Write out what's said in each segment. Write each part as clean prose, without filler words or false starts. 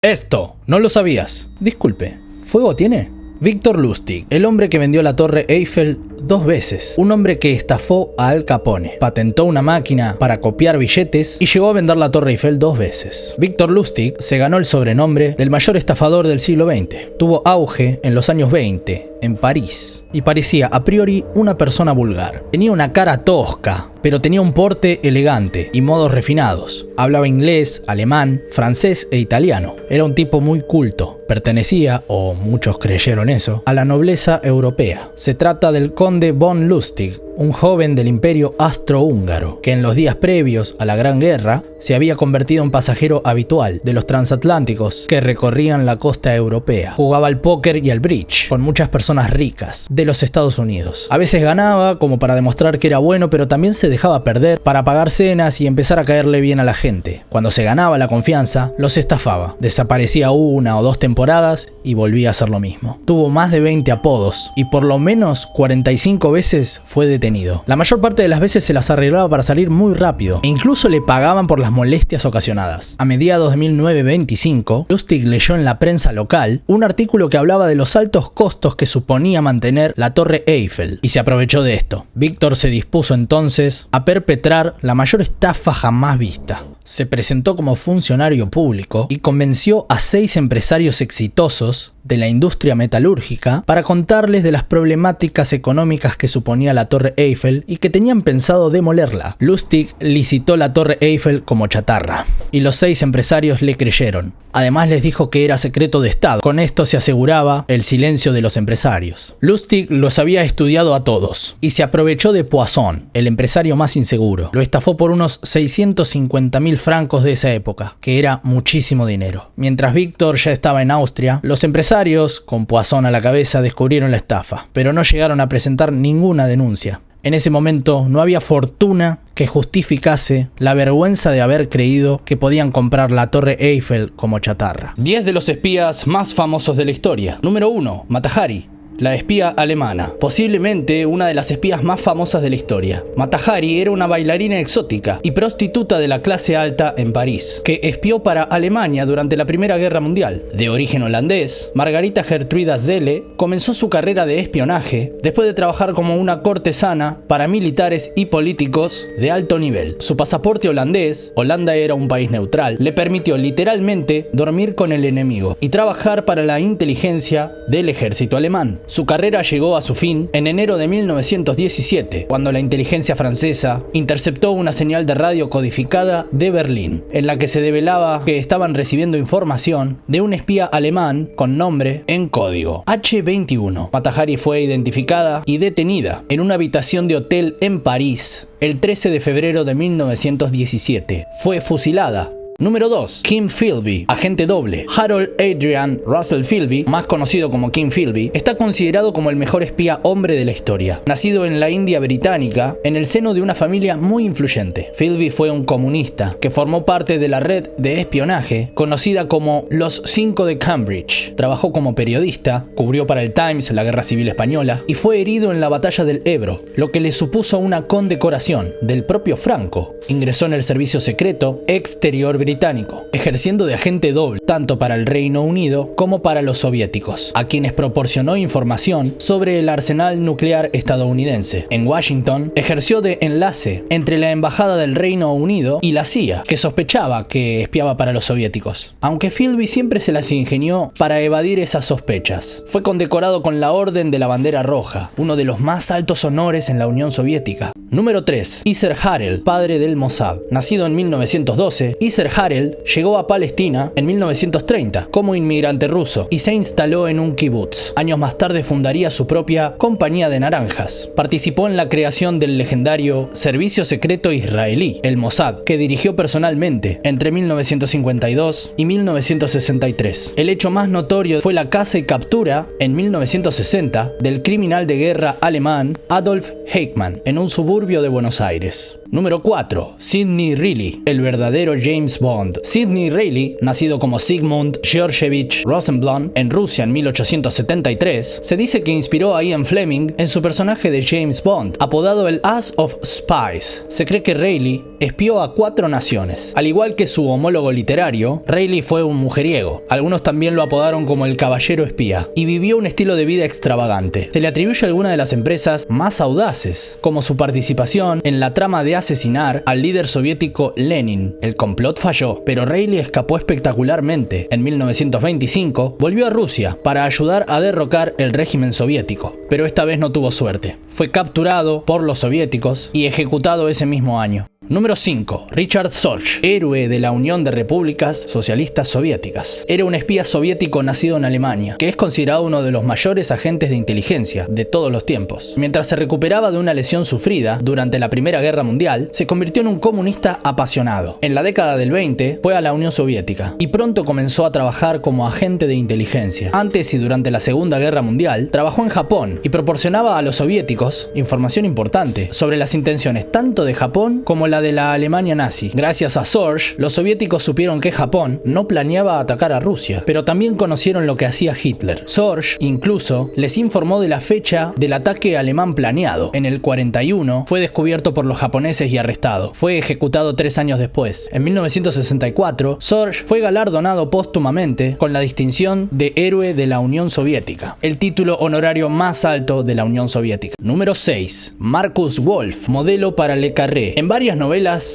Esto, ¿no lo sabías? Disculpe, ¿fuego tiene? Victor Lustig, el hombre que vendió la Torre Eiffel 2 veces, un hombre que estafó a Al Capone, patentó una máquina para copiar billetes y llegó a vender la Torre Eiffel 2 veces. Victor Lustig se ganó el sobrenombre del mayor estafador del siglo XX. Tuvo auge en los años 20, en París, y parecía a priori una persona vulgar. Tenía una cara tosca, pero tenía un porte elegante y modos refinados. Hablaba inglés, alemán, francés e italiano. Era un tipo muy culto. Pertenecía, o muchos creyeron eso, a la nobleza europea. Se trata del conde von Lustig, un joven del imperio austrohúngaro, que en los días previos a la Gran Guerra se había convertido en pasajero habitual de los transatlánticos que recorrían la costa europea. Jugaba al póker y al bridge con muchas personas ricas de los Estados Unidos. A veces ganaba como para demostrar que era bueno, pero también se dejaba perder para pagar cenas y empezar a caerle bien a la gente. Cuando se ganaba la confianza, los estafaba. Desaparecía 1 o 2 temporadas y volvía a hacer lo mismo. Tuvo más de 20 apodos y por lo menos 45 veces fue detenido. La mayor parte de las veces se las arreglaba para salir muy rápido e incluso le pagaban por las molestias ocasionadas. A mediados de 1925, Lustig leyó en la prensa local un artículo que hablaba de los altos costos que suponía mantener la Torre Eiffel y se aprovechó de esto. Víctor se dispuso entonces a perpetrar la mayor estafa jamás vista. Se presentó como funcionario público y convenció a 6 empresarios exitosos de la industria metalúrgica para contarles de las problemáticas económicas que suponía la Torre Eiffel y que tenían pensado demolerla. Lustig licitó la Torre Eiffel como chatarra y los 6 empresarios le creyeron. Además les dijo que era secreto de Estado. Con esto se aseguraba el silencio de los empresarios. Lustig los había estudiado a todos y se aprovechó de Poisson, el empresario más inseguro. Lo estafó por unos 650.000 francos de esa época, que era muchísimo dinero. Mientras Víctor ya estaba en Austria, los empresarios, con Poisson a la cabeza, descubrieron la estafa, pero no llegaron a presentar ninguna denuncia. En ese momento no había fortuna que justificase la vergüenza de haber creído que podían comprar la Torre Eiffel como chatarra. 10 de los espías más famosos de la historia. Número 1. Mata Hari, la espía alemana, posiblemente una de las espías más famosas de la historia. Mata Hari era una bailarina exótica y prostituta de la clase alta en París, que espió para Alemania durante la Primera Guerra Mundial. De origen holandés, Margarita Gertruida Zelle comenzó su carrera de espionaje después de trabajar como una cortesana para militares y políticos de alto nivel. Su pasaporte holandés, Holanda era un país neutral, le permitió literalmente dormir con el enemigo y trabajar para la inteligencia del ejército alemán. Su carrera llegó a su fin en enero de 1917, cuando la inteligencia francesa interceptó una señal de radio codificada de Berlín, en la que se develaba que estaban recibiendo información de un espía alemán con nombre en código H21. Mata Hari fue identificada y detenida en una habitación de hotel en París el 13 de febrero de 1917. Fue fusilada. Número 2. Kim Philby, agente doble. Harold Adrian Russell Philby, más conocido como Kim Philby, está considerado como el mejor espía hombre de la historia. Nacido en la India británica, en el seno de una familia muy influyente. Philby fue un comunista que formó parte de la red de espionaje conocida como los 5 de Cambridge. Trabajó como periodista, cubrió para el Times la Guerra Civil Española y fue herido en la batalla del Ebro, lo que le supuso una condecoración del propio Franco. Ingresó en el servicio secreto exterior británico, ejerciendo de agente doble tanto para el Reino Unido como para los soviéticos, a quienes proporcionó información sobre el arsenal nuclear estadounidense. En Washington ejerció de enlace entre la embajada del Reino Unido y la CIA, que sospechaba que espiaba para los soviéticos, aunque Philby siempre se las ingenió para evadir esas sospechas. Fue condecorado con la Orden de la Bandera Roja, uno de los más altos honores en la Unión Soviética. Número 3. Yasser Harel, padre del Mossad. Nacido en 1912, Yasser Harel llegó a Palestina en 1930 como inmigrante ruso y se instaló en un kibutz. Años más tarde fundaría su propia compañía de naranjas. Participó en la creación del legendario Servicio Secreto Israelí, el Mossad, que dirigió personalmente entre 1952 y 1963. El hecho más notorio fue la caza y captura en 1960 del criminal de guerra alemán Adolf Eichmann en un suburbio de Buenos Aires. Número 4. Sidney Reilly, el verdadero James Bond. Sidney Reilly, nacido como Zygmunt Georgevich Rosenblum en Rusia en 1873, se dice que inspiró a Ian Fleming en su personaje de James Bond, apodado el Ace of Spies. Se cree que Reilly espió a 4 naciones. Al igual que su homólogo literario, Reilly fue un mujeriego. Algunos también lo apodaron como el caballero espía, y vivió un estilo de vida extravagante. Se le atribuye algunas de las empresas más audaces, como su participación en la trama de asesinar al líder soviético Lenin. El complot falló, pero Reilly escapó espectacularmente. En 1925 volvió a Rusia para ayudar a derrocar el régimen soviético, pero esta vez no tuvo suerte. Fue capturado por los soviéticos y ejecutado ese mismo año. Número 5. Richard Sorge, héroe de la Unión de Repúblicas Socialistas Soviéticas. Era un espía soviético nacido en Alemania, que es considerado uno de los mayores agentes de inteligencia de todos los tiempos. Mientras se recuperaba de una lesión sufrida durante la Primera Guerra Mundial, se convirtió en un comunista apasionado. En la década del 20 fue a la Unión Soviética y pronto comenzó a trabajar como agente de inteligencia. Antes y durante la Segunda Guerra Mundial, trabajó en Japón y proporcionaba a los soviéticos información importante sobre las intenciones tanto de Japón como la de la Alemania nazi. Gracias a Sorge, los soviéticos supieron que Japón no planeaba atacar a Rusia, pero también conocieron lo que hacía Hitler. Sorge incluso les informó de la fecha del ataque alemán planeado. En el 41 fue descubierto por los japoneses y arrestado. Fue ejecutado 3 años después. En 1964, Sorge fue galardonado póstumamente con la distinción de Héroe de la Unión Soviética, el título honorario más alto de la Unión Soviética. Número 6. Marcus Wolf, modelo para Le Carré. En varias novelas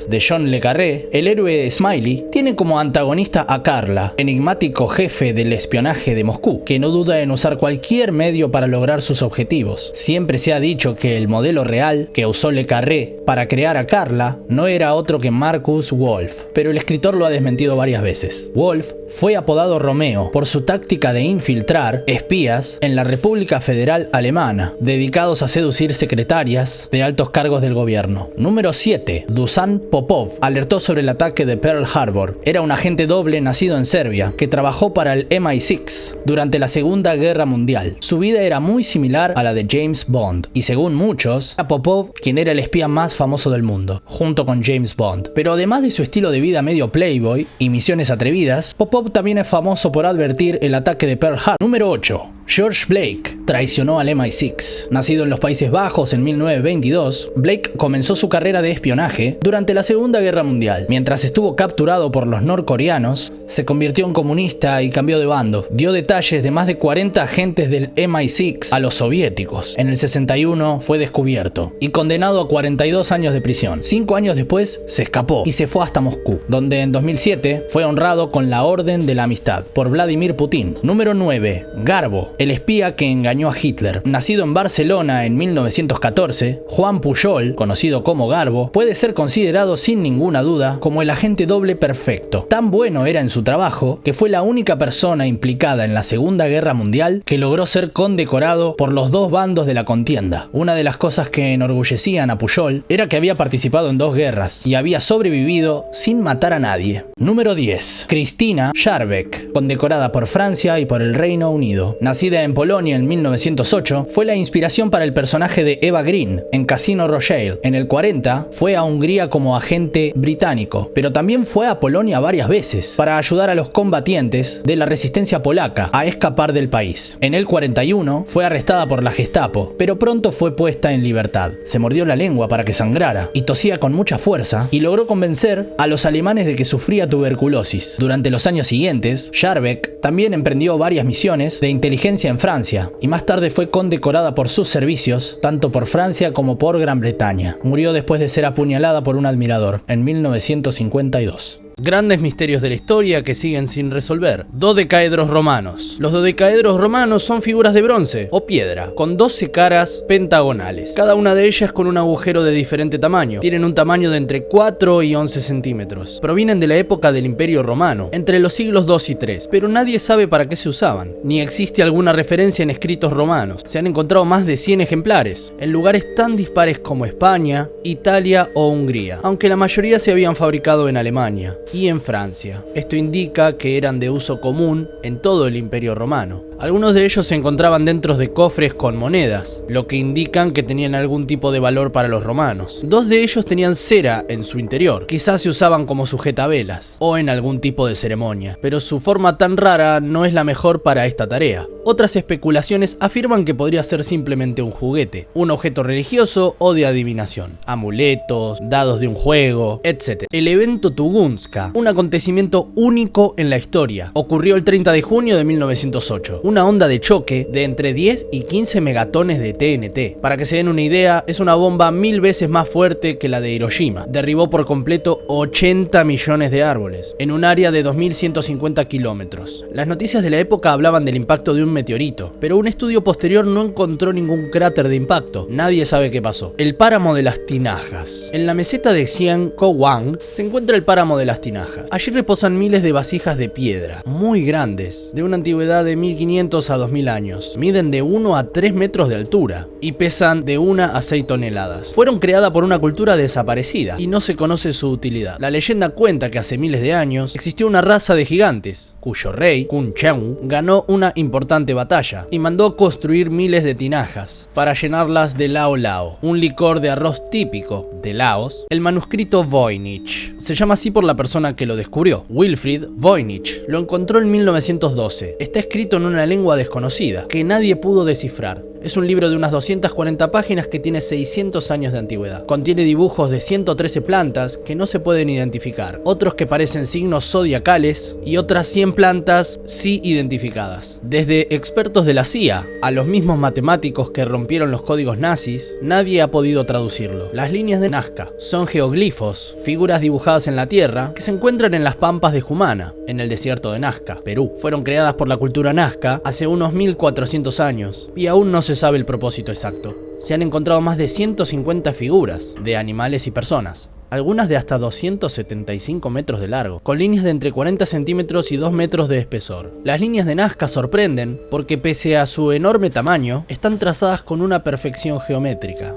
de John Le Carré, el héroe Smiley tiene como antagonista a Karla, enigmático jefe del espionaje de Moscú, que no duda en usar cualquier medio para lograr sus objetivos. Siempre se ha dicho que el modelo real que usó Le Carré para crear a Karla no era otro que Marcus Wolf, pero el escritor lo ha desmentido varias veces. Wolf fue apodado Romeo por su táctica de infiltrar espías en la República Federal Alemana, dedicados a seducir secretarias de altos cargos del gobierno. Número 7. Dusan Popov alertó sobre el ataque de Pearl Harbor. Era un agente doble nacido en Serbia que trabajó para el MI6 durante la Segunda Guerra Mundial. Su vida era muy similar a la de James Bond y según muchos, a Popov quien era el espía más famoso del mundo, junto con James Bond. Pero además de su estilo de vida medio playboy y misiones atrevidas, Popov también es famoso por advertir el ataque de Pearl Harbor. Número 8. George Blake traicionó al MI6. Nacido en los Países Bajos en 1922, Blake comenzó su carrera de espionaje durante la Segunda Guerra Mundial. Mientras estuvo capturado por los norcoreanos, se convirtió en comunista y cambió de bando. Dio detalles de más de 40 agentes del MI6 a los soviéticos. En el 61 fue descubierto y condenado a 42 años de prisión. 5 años después se escapó y se fue hasta Moscú, donde en 2007 fue honrado con la Orden de la Amistad por Vladimir Putin. Número 9. Garbo, el espía que engañó a Hitler. Nacido en Barcelona en 1914, Juan Pujol, conocido como Garbo, puede ser considerado sin ninguna duda como el agente doble perfecto. Tan bueno era en su trabajo que fue la única persona implicada en la Segunda Guerra Mundial que logró ser condecorado por los dos bandos de la contienda. Una de las cosas que enorgullecían a Pujol era que había participado en 2 guerras y había sobrevivido sin matar a nadie. Número 10. Christina Skarbek, condecorada por Francia y por el Reino Unido. Nacida en Polonia en 1908, fue la inspiración para el personaje de Eva Green en Casino Royale. En el 40 fue a Hungría como agente británico, pero también fue a Polonia varias veces para ayudar a los combatientes de la resistencia polaca a escapar del país. En el 41 fue arrestada por la Gestapo, pero pronto fue puesta en libertad. Se mordió la lengua para que sangrara y tosía con mucha fuerza y logró convencer a los alemanes de que sufría tuberculosis. Durante los años siguientes, Skarbek también emprendió varias misiones de inteligencia en Francia y más tarde fue condecorada por sus servicios tanto por Francia como por Gran Bretaña. Murió después de ser apuñalada por un admirador en 1952. Grandes misterios de la historia que siguen sin resolver. Dodecaedros romanos. Los dodecaedros romanos son figuras de bronce o piedra, con 12 caras pentagonales, cada una de ellas con un agujero de diferente tamaño. Tienen un tamaño de entre 4 y 11 centímetros. Provienen de la época del Imperio Romano, entre los siglos 2 y 3, pero nadie sabe para qué se usaban, ni existe alguna referencia en escritos romanos. Se han encontrado más de 100 ejemplares, en lugares tan dispares como España, Italia o Hungría, aunque la mayoría se habían fabricado en Alemania y en Francia. Esto indica que eran de uso común en todo el Imperio Romano. Algunos de ellos se encontraban dentro de cofres con monedas, lo que indican que tenían algún tipo de valor para los romanos. 2 de ellos tenían cera en su interior, quizás se usaban como sujetavelas o en algún tipo de ceremonia, pero su forma tan rara no es la mejor para esta tarea. Otras especulaciones afirman que podría ser simplemente un juguete, un objeto religioso o de adivinación, amuletos, dados de un juego, etc. El evento Tunguska, un acontecimiento único en la historia, ocurrió el 30 de junio de 1908. Una onda de choque de entre 10 y 15 megatones de TNT. Para que se den una idea, es una bomba 1000 veces más fuerte que la de Hiroshima. Derribó por completo 80 millones de árboles, en un área de 2150 kilómetros. Las noticias de la época hablaban del impacto de un meteorito, pero un estudio posterior no encontró ningún cráter de impacto. Nadie sabe qué pasó. El páramo de las tinajas. En la meseta de Xiankowang se encuentra el páramo de las tinajas. Allí reposan miles de vasijas de piedra, muy grandes, de una antigüedad de 1500 a 2000 años. Miden de 1 a 3 metros de altura y pesan de 1 a 6 toneladas. Fueron creadas por una cultura desaparecida y no se conoce su utilidad. La leyenda cuenta que hace miles de años existió una raza de gigantes, cuyo rey, Kun Cheung, ganó una importante batalla y mandó construir miles de tinajas para llenarlas de lao lao, un licor de arroz típico de Laos. El manuscrito Voynich se llama así por la persona que lo descubrió, Wilfrid Voynich. Lo encontró en 1912. Está escrito en una lengua desconocida que nadie pudo descifrar. Es un libro de unas 240 páginas que tiene 600 años de antigüedad. Contiene dibujos de 113 plantas que no se pueden identificar, otros que parecen signos zodiacales y otras 100 plantas sí identificadas. Desde expertos de la CIA a los mismos matemáticos que rompieron los códigos nazis, nadie ha podido traducirlo. Las líneas de Nazca son geoglifos, figuras dibujadas en la tierra que se encuentran en las pampas de Jumana, en el desierto de Nazca, Perú. Fueron creadas por la cultura Nazca hace unos 1400 años y aún no se sabe el propósito exacto. Se han encontrado más de 150 figuras de animales y personas, algunas de hasta 275 metros de largo, con líneas de entre 40 centímetros y 2 metros de espesor. Las líneas de Nazca sorprenden porque pese a su enorme tamaño, están trazadas con una perfección geométrica.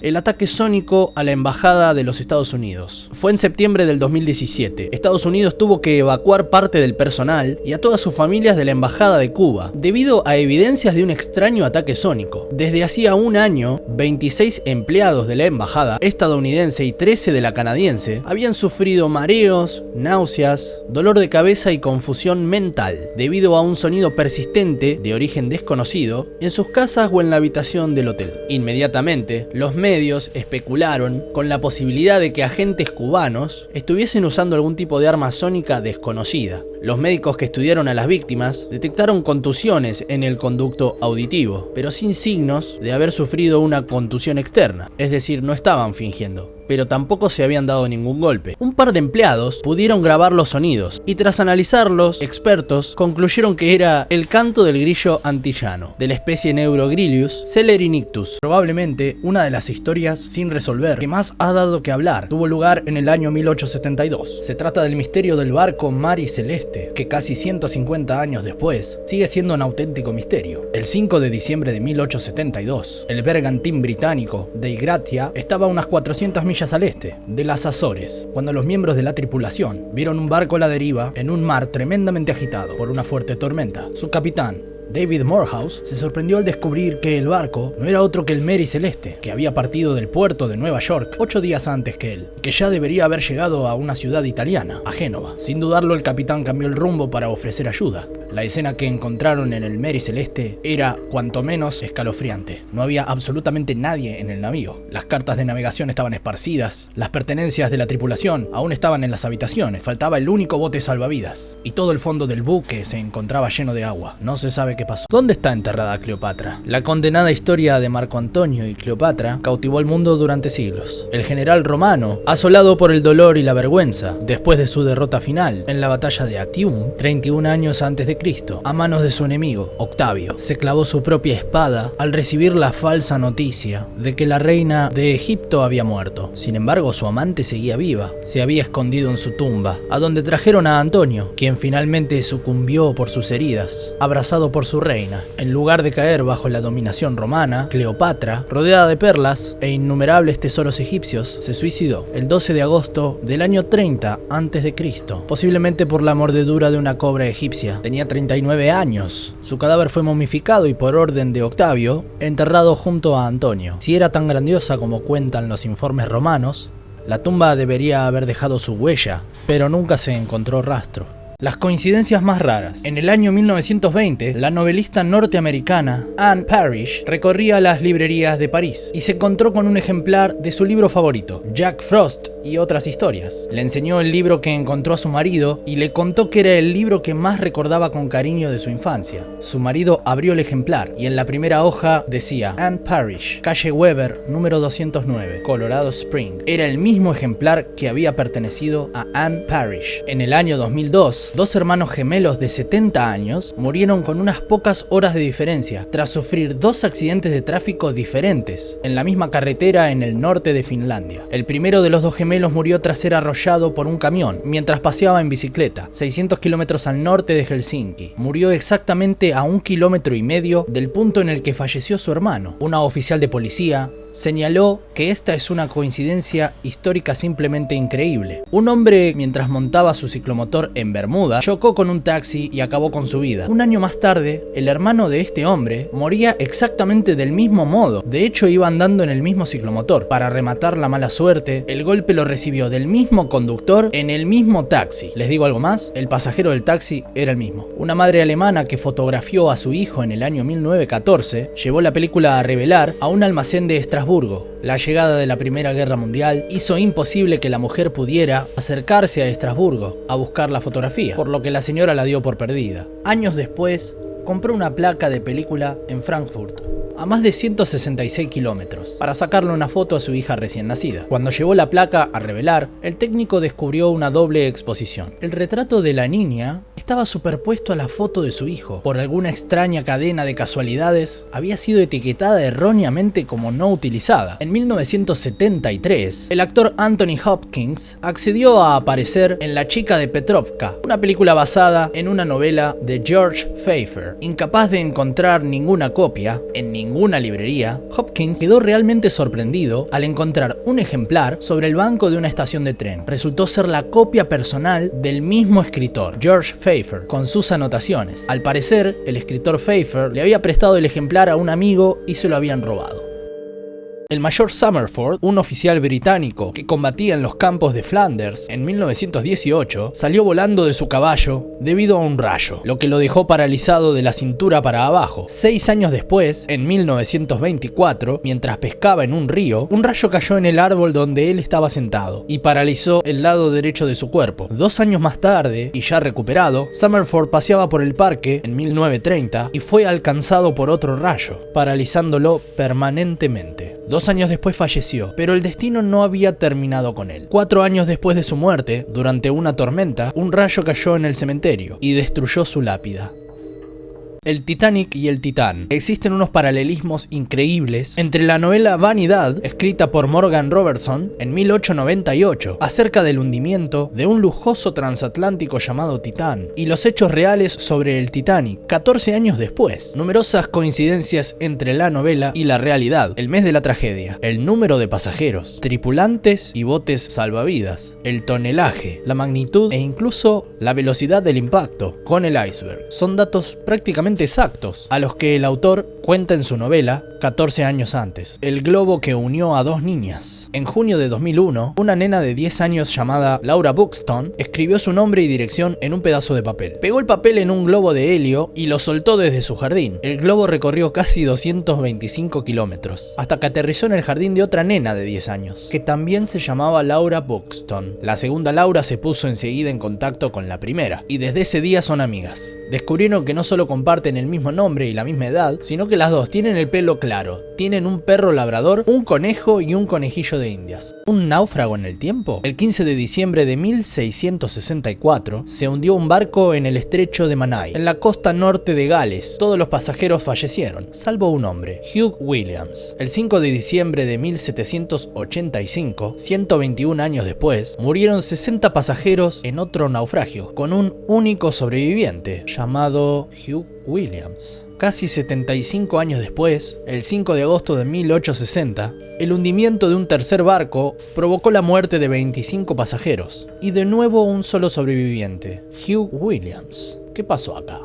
El ataque sónico a la embajada de los Estados Unidos. Fue en septiembre del 2017. Estados Unidos tuvo que evacuar parte del personal y a todas sus familias de la embajada de Cuba, debido a evidencias de un extraño ataque sónico. Desde hacía un año, 26 empleados de la embajada estadounidense y 13 de la canadiense habían sufrido mareos, náuseas, dolor de cabeza y confusión mental, debido a un sonido persistente de origen desconocido en sus casas o en la habitación del hotel. Inmediatamente, los medios especularon con la posibilidad de que agentes cubanos estuviesen usando algún tipo de arma sónica desconocida. Los médicos que estudiaron a las víctimas detectaron contusiones en el conducto auditivo, pero sin signos de haber sufrido una contusión externa, es decir, no estaban fingiendo, pero tampoco se habían dado ningún golpe. Un par de empleados pudieron grabar los sonidos y tras analizarlos, expertos concluyeron que era el canto del grillo antillano, de la especie Neurogrillius celerinictus, probablemente una de las historias sin resolver que más ha dado que hablar. Tuvo lugar en el año 1872. Se trata del misterio del barco Mary Celeste, que casi 150 años después sigue siendo un auténtico misterio. El 5 de diciembre de 1872, el bergantín británico Dei Gratia estaba a unas 400 millas al este de las Azores, cuando los miembros de la tripulación vieron un barco a la deriva en un mar tremendamente agitado por una fuerte tormenta. Su capitán, David Morehouse, se sorprendió al descubrir que el barco no era otro que el Mary Celeste, que había partido del puerto de Nueva York 8 días antes que él, que ya debería haber llegado a una ciudad italiana, a Génova. Sin dudarlo, el capitán cambió el rumbo para ofrecer ayuda. La escena que encontraron en el Mary Celeste era, cuanto menos, escalofriante. No había absolutamente nadie en el navío. Las cartas de navegación estaban esparcidas, las pertenencias de la tripulación aún estaban en las habitaciones, faltaba el único bote salvavidas, y todo el fondo del buque se encontraba lleno de agua. No se sabe qué pasó. ¿Dónde está enterrada Cleopatra? La condenada historia de Marco Antonio y Cleopatra cautivó al mundo durante siglos. El general romano, asolado por el dolor y la vergüenza, después de su derrota final en la batalla de Actium, 31 años antes de Cristo, a manos de su enemigo, Octavio, se clavó su propia espada al recibir la falsa noticia de que la reina de Egipto había muerto. Sin embargo, su amante seguía viva. Se había escondido en su tumba, a donde trajeron a Antonio, quien finalmente sucumbió por sus heridas, abrazado por su reina. En lugar de caer bajo la dominación romana, Cleopatra, rodeada de perlas e innumerables tesoros egipcios, se suicidó el 12 de agosto del año 30 a.C., posiblemente por la mordedura de una cobra egipcia. Tenía 39 años. Su cadáver fue momificado y por orden de Octavio, enterrado junto a Antonio. Si era tan grandiosa como cuentan los informes romanos, la tumba debería haber dejado su huella, pero nunca se encontró rastro. Las coincidencias más raras. En el año 1920, la novelista norteamericana Anne Parrish recorría las librerías de París y se encontró con un ejemplar de su libro favorito, Jack Frost y otras historias. Le enseñó el libro que encontró a su marido y le contó que era el libro que más recordaba con cariño de su infancia. Su marido abrió el ejemplar y en la primera hoja decía Anne Parrish, calle Weber, número 209, Colorado Springs. Era el mismo ejemplar que había pertenecido a Anne Parrish. En el año 2002, dos hermanos gemelos de 70 años murieron con unas pocas horas de diferencia tras sufrir dos accidentes de tráfico diferentes en la misma carretera en el norte de Finlandia. El primero de los dos gemelos murió tras ser arrollado por un camión mientras paseaba en bicicleta, 600 kilómetros al norte de Helsinki. Murió exactamente a 1,5 kilómetros del punto en el que falleció su hermano. Una oficial de policía señaló que esta es una coincidencia histórica simplemente increíble. Un hombre, mientras montaba su ciclomotor en Bermuda, chocó con un taxi y acabó con su vida. Un año más tarde, el hermano de este hombre moría exactamente del mismo modo. De hecho, iba andando en el mismo ciclomotor. Para rematar la mala suerte, el golpe lo recibió del mismo conductor en el mismo taxi. ¿Les digo algo más? El pasajero del taxi era el mismo. Una madre alemana que fotografió a su hijo en el año 1914 llevó la película a revelar a un almacén de Estrasburgo. La llegada de la Primera Guerra Mundial hizo imposible que la mujer pudiera acercarse a Estrasburgo a buscar la fotografía, por lo que la señora la dio por perdida. Años después, compró una placa de película en Frankfurt, a más de 166 kilómetros, para sacarle una foto a su hija recién nacida. Cuando llevó la placa a revelar, el técnico descubrió una doble exposición. El retrato de la niña estaba superpuesto a la foto de su hijo. Por alguna extraña cadena de casualidades, había sido etiquetada erróneamente como no utilizada. En 1973, el actor Anthony Hopkins accedió a aparecer en La chica de Petrovka, una película basada en una novela de George Pfeiffer. Incapaz de encontrar ninguna copia en ninguna librería, Hopkins quedó realmente sorprendido al encontrar un ejemplar sobre el banco de una estación de tren. Resultó ser la copia personal del mismo escritor, George Pfeiffer, con sus anotaciones. Al parecer, el escritor Pfeiffer le había prestado el ejemplar a un amigo y se lo habían robado. El mayor Summerford, un oficial británico que combatía en los campos de Flanders en 1918, salió volando de su caballo debido a un rayo, lo que lo dejó paralizado de la cintura para abajo. 6 años después, en 1924, mientras pescaba en un río, un rayo cayó en el árbol donde él estaba sentado y paralizó el lado derecho de su cuerpo. 2 años más tarde, y ya recuperado, Summerford paseaba por el parque en 1930 y fue alcanzado por otro rayo, paralizándolo permanentemente. 2 años después falleció, pero el destino no había terminado con él. 4 años después de su muerte, durante una tormenta, un rayo cayó en el cementerio y destruyó su lápida. El Titanic y el Titán. Existen unos paralelismos increíbles entre la novela Vanidad, escrita por Morgan Robertson en 1898, acerca del hundimiento de un lujoso transatlántico llamado Titán, y los hechos reales sobre el Titanic, 14 años después. Numerosas coincidencias entre la novela y la realidad, el mes de la tragedia, el número de pasajeros, tripulantes y botes salvavidas, el tonelaje, la magnitud e incluso la velocidad del impacto con el iceberg. Son datos prácticamente exactos a los que el autor cuenta en su novela 14 años antes. El globo que unió a 2 niñas. En junio de 2001, una nena de 10 años llamada Laura Buxton escribió su nombre y dirección en un pedazo de papel. Pegó el papel en un globo de helio y lo soltó desde su jardín. El globo recorrió casi 225 kilómetros, hasta que aterrizó en el jardín de otra nena de 10 años, que también se llamaba Laura Buxton. La segunda Laura se puso enseguida en contacto con la primera, y desde ese día son amigas. Descubrieron que no solo comparten comparten el mismo nombre y la misma edad, sino que las dos tienen el pelo claro, tienen un perro labrador, un conejo y un conejillo de indias. ¿Un náufrago en el tiempo? El 15 de diciembre de 1664 se hundió un barco en el estrecho de Menai, en la costa norte de Gales. Todos los pasajeros fallecieron, salvo un hombre, Hugh Williams. El 5 de diciembre de 1785, 121 años después, murieron 60 pasajeros en otro naufragio, con un único sobreviviente, llamado Hugh Williams. Casi 75 años después, el 5 de agosto de 1860, el hundimiento de un tercer barco provocó la muerte de 25 pasajeros, y de nuevo un solo sobreviviente, Hugh Williams. ¿Qué pasó acá?